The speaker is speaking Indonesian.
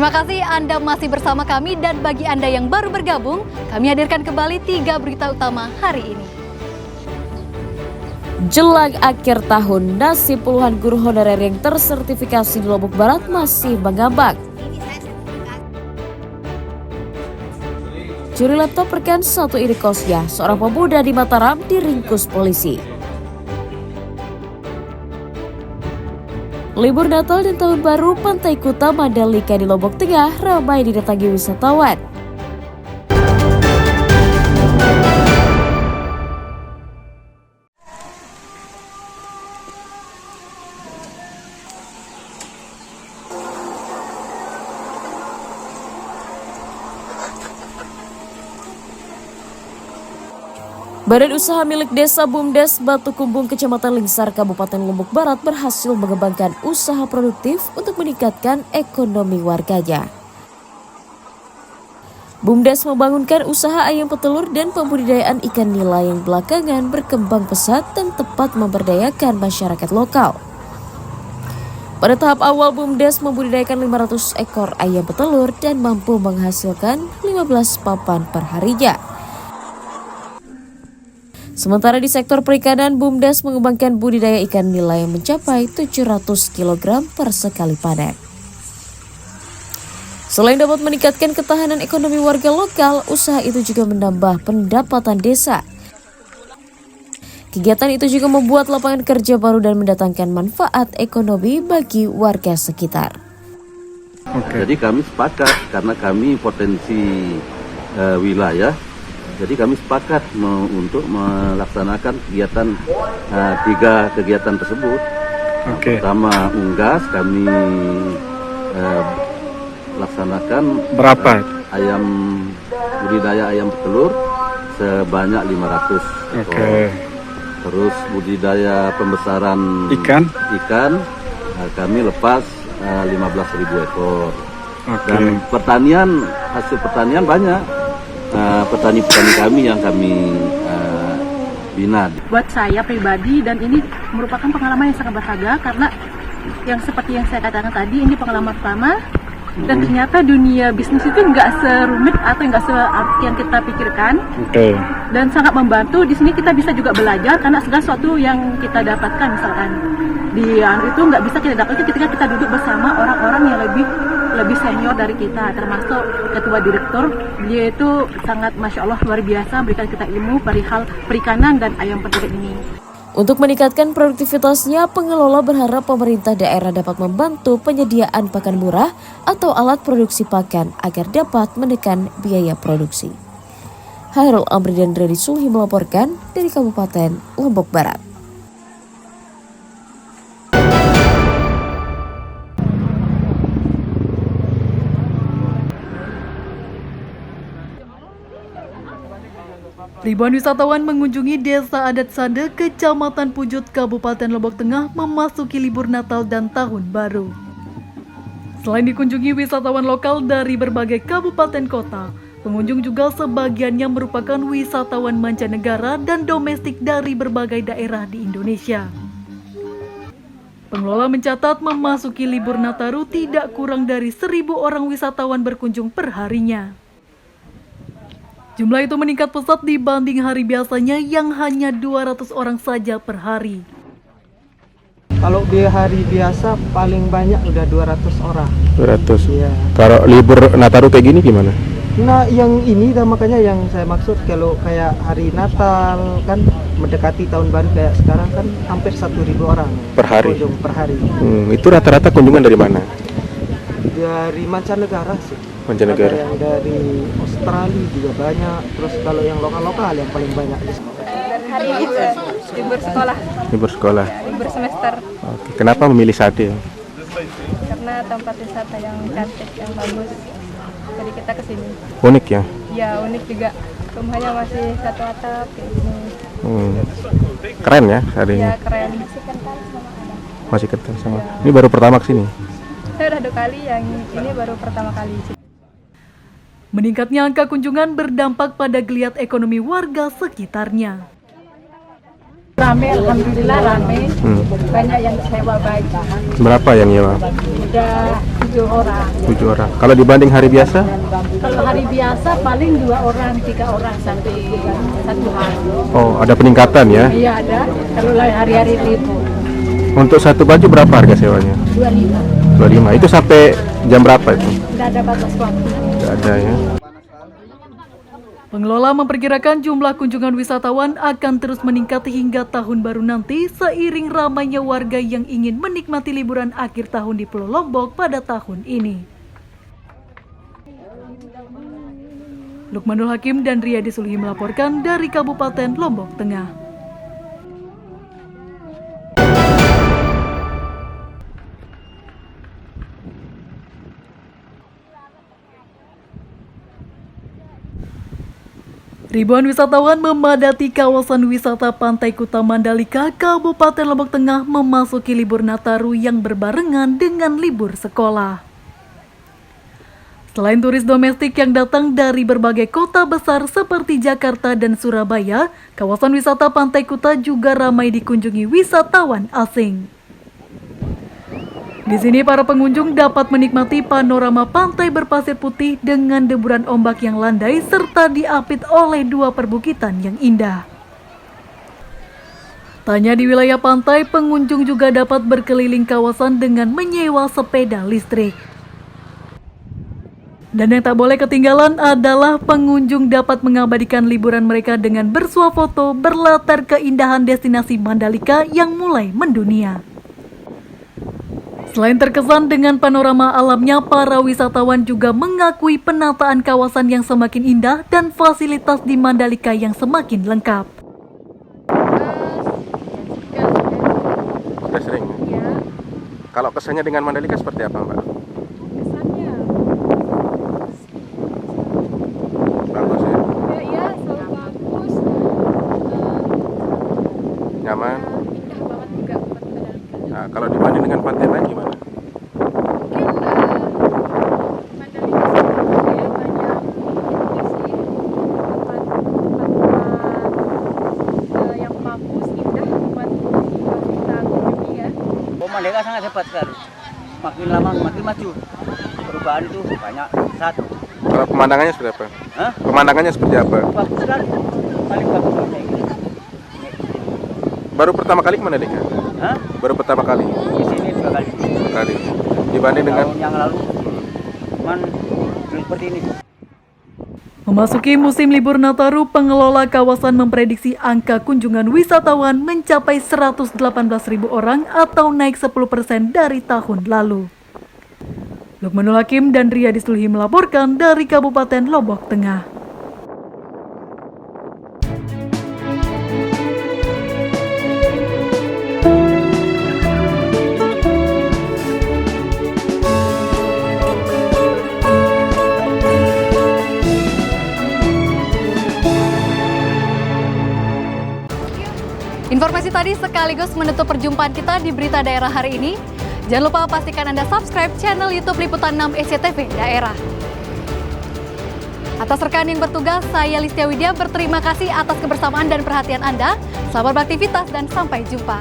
Terima kasih Anda masih bersama kami dan bagi Anda yang baru bergabung, kami hadirkan kembali 3 berita utama hari ini. Jelang akhir tahun, nasib puluhan guru honorer yang tersertifikasi di Lombok Barat masih mengambang. Curi laptop rekan satu iri kosnya, seorang pemuda di Mataram diringkus polisi. Libur Natal dan Tahun Baru, Pantai Kuta Mandalika di Lombok Tengah ramai didatangi wisatawan. Badan usaha milik Desa Bumdes Batu Kumbung Kecamatan Lingsar Kabupaten Lombok Barat berhasil mengembangkan usaha produktif untuk meningkatkan ekonomi warganya. Bumdes membangunkan usaha ayam petelur dan pembudidayaan ikan nila yang belakangan berkembang pesat dan tepat memberdayakan masyarakat lokal. Pada tahap awal Bumdes membudidayakan 500 ekor ayam petelur dan mampu menghasilkan 15 papan per harinya. Sementara di sektor perikanan, Bumdes mengembangkan budidaya ikan nila yang mencapai 700 kg per sekali panen. Selain dapat meningkatkan ketahanan ekonomi warga lokal, usaha itu juga menambah pendapatan desa. Kegiatan itu juga membuat lapangan kerja baru dan mendatangkan manfaat ekonomi bagi warga sekitar. Jadi kami sepakat karena kami potensi wilayah. Jadi kami sepakat untuk melaksanakan kegiatan 3 kegiatan tersebut. Pertama unggas kami laksanakan berapa? Ayam budidaya ayam petelur sebanyak 500 ekor. Terus budidaya pembesaran ikan kami lepas 15.000 ekor. Dan pertanian, hasil pertanian banyak. Petani-petani kami yang kami bina. Buat saya pribadi dan ini merupakan pengalaman yang sangat berharga karena yang seperti yang saya katakan tadi ini pengalaman pertama dan ternyata dunia bisnis itu nggak serumit atau nggak searti yang kita pikirkan dan sangat membantu. Di sini kita bisa juga belajar karena segala sesuatu yang kita dapatkan misalkan di itu nggak bisa kita dapatkan ketika kita duduk bersama orang-orang yang lebih senior dari kita, termasuk ketua direktur. Dia itu sangat Masya Allah luar biasa memberikan kita ilmu perihal perikanan dan ayam petelur ini. Untuk meningkatkan produktivitasnya, pengelola berharap pemerintah daerah dapat membantu penyediaan pakan murah atau alat produksi pakan agar dapat menekan biaya produksi. Hairul Amri dan Redi Sulhi melaporkan dari Kabupaten Lombok Barat. Ribuan wisatawan mengunjungi Desa Adat Sade, Kecamatan Pujut, Kabupaten Lombok Tengah memasuki libur Natal dan Tahun Baru. Selain dikunjungi wisatawan lokal dari berbagai kabupaten kota, pengunjung juga sebagiannya merupakan wisatawan mancanegara dan domestik dari berbagai daerah di Indonesia. Pengelola mencatat memasuki libur Nataru tidak kurang dari 1.000 orang wisatawan berkunjung per harinya. Jumlah itu meningkat pesat dibanding hari biasanya yang hanya 200 orang saja per hari. Kalau di hari biasa paling banyak udah 200 orang. 200? Iya. Kalau libur Nataru kayak gini gimana? Nah yang ini makanya yang saya maksud kalau kayak hari Natal kan mendekati tahun baru kayak sekarang kan hampir 1.000 orang per hari. Kunjung per hari. Itu rata-rata kunjungan dari mana? Dari mancanegara sih. Mancanegara. Ada yang dari Australia juga banyak. Terus kalau yang lokal-lokal yang paling banyak di sini. Hari ini libur sekolah. Libur sekolah. Libur semester. Oke. Kenapa memilih Sade? Karena tempat wisata yang cantik, yang bagus. Jadi kita kesini. Unik ya? Ya unik juga. Rumahnya masih satu atap kayak gini. Keren ya Sade ini? Ya keren. Masih kental sama ada. Masih kental sama. Ya. Ini baru pertama kesini? Saya udah 2 kali, yang ini baru pertama kali. Meningkatnya angka kunjungan berdampak pada geliat ekonomi warga sekitarnya. Rame, alhamdulillah rame. Banyak yang sewa baik. Berapa yang nyewa? Udah 7 orang. 7 orang. Kalau dibanding hari biasa? Kalau hari biasa paling 2 orang, 3 orang sampai 1 hari. Oh, ada peningkatan ya? Iya ada. Kalau hari-hari libur Untuk satu baju berapa harga sewanya? 25. 25. Itu sampai jam berapa itu? Tidak ada batas waktu. Tidak ada ya. Pengelola memperkirakan jumlah kunjungan wisatawan akan terus meningkat hingga tahun baru nanti seiring ramainya warga yang ingin menikmati liburan akhir tahun di Pulau Lombok pada tahun ini. Lukmanul Hakim dan Riyadi Sulhi melaporkan dari Kabupaten Lombok Tengah. Ribuan wisatawan memadati kawasan wisata Pantai Kuta Mandalika, Kabupaten Lombok Tengah memasuki libur Nataru yang berbarengan dengan libur sekolah. Selain turis domestik yang datang dari berbagai kota besar seperti Jakarta dan Surabaya, kawasan wisata Pantai Kuta juga ramai dikunjungi wisatawan asing. Di sini para pengunjung dapat menikmati panorama pantai berpasir putih dengan deburan ombak yang landai serta diapit oleh 2 perbukitan yang indah. Tanya di wilayah pantai, pengunjung juga dapat berkeliling kawasan dengan menyewa sepeda listrik. Dan yang tak boleh ketinggalan adalah pengunjung dapat mengabadikan liburan mereka dengan bersuah foto berlatar keindahan destinasi Mandalika yang mulai mendunia. Selain terkesan dengan panorama alamnya, para wisatawan juga mengakui penataan kawasan yang semakin indah dan fasilitas di Mandalika yang semakin lengkap. Sudah sering ya? Kalau kesannya dengan Mandalika seperti apa, Mbak? Kesannya Bagus ya? ya selalu bagus, Nyaman? indah banget juga buat Mandalika. Nah, kalau dibanding dengan pantai lain gimana? Mungkin Mandalika sendiri ya banyak ini sih tempat-tempat yang bagus, indah buat kita kunjungi ya. Mandalika sangat hebat sekali. Makin lama makin maju. Perubahan itu banyak. Satu. Kalau pemandangannya seperti apa? Hah? Pemandangannya seperti apa? Bagus sekali. Paling bagus kayak gini. Baru pertama kali ke Mandalika? Hah? Baru pertama kali? Di sini 2 kali. Kali. Dibanding dengan Tahun yang lalu. Cuman belum seperti ini. Memasuki musim libur Nataru, pengelola kawasan memprediksi angka kunjungan wisatawan mencapai 118.000 orang atau naik 10% dari tahun lalu. Lukmanul Hakim dan Riyadi Sulhi melaporkan dari Kabupaten Lombok Tengah. Informasi tadi sekaligus menutup perjumpaan kita di Berita Daerah hari ini. Jangan lupa pastikan Anda subscribe channel YouTube Liputan 6 SCTV Daerah. Atas rekan yang bertugas, saya Listia Widya berterima kasih atas kebersamaan dan perhatian Anda. Selamat beraktivitas dan sampai jumpa.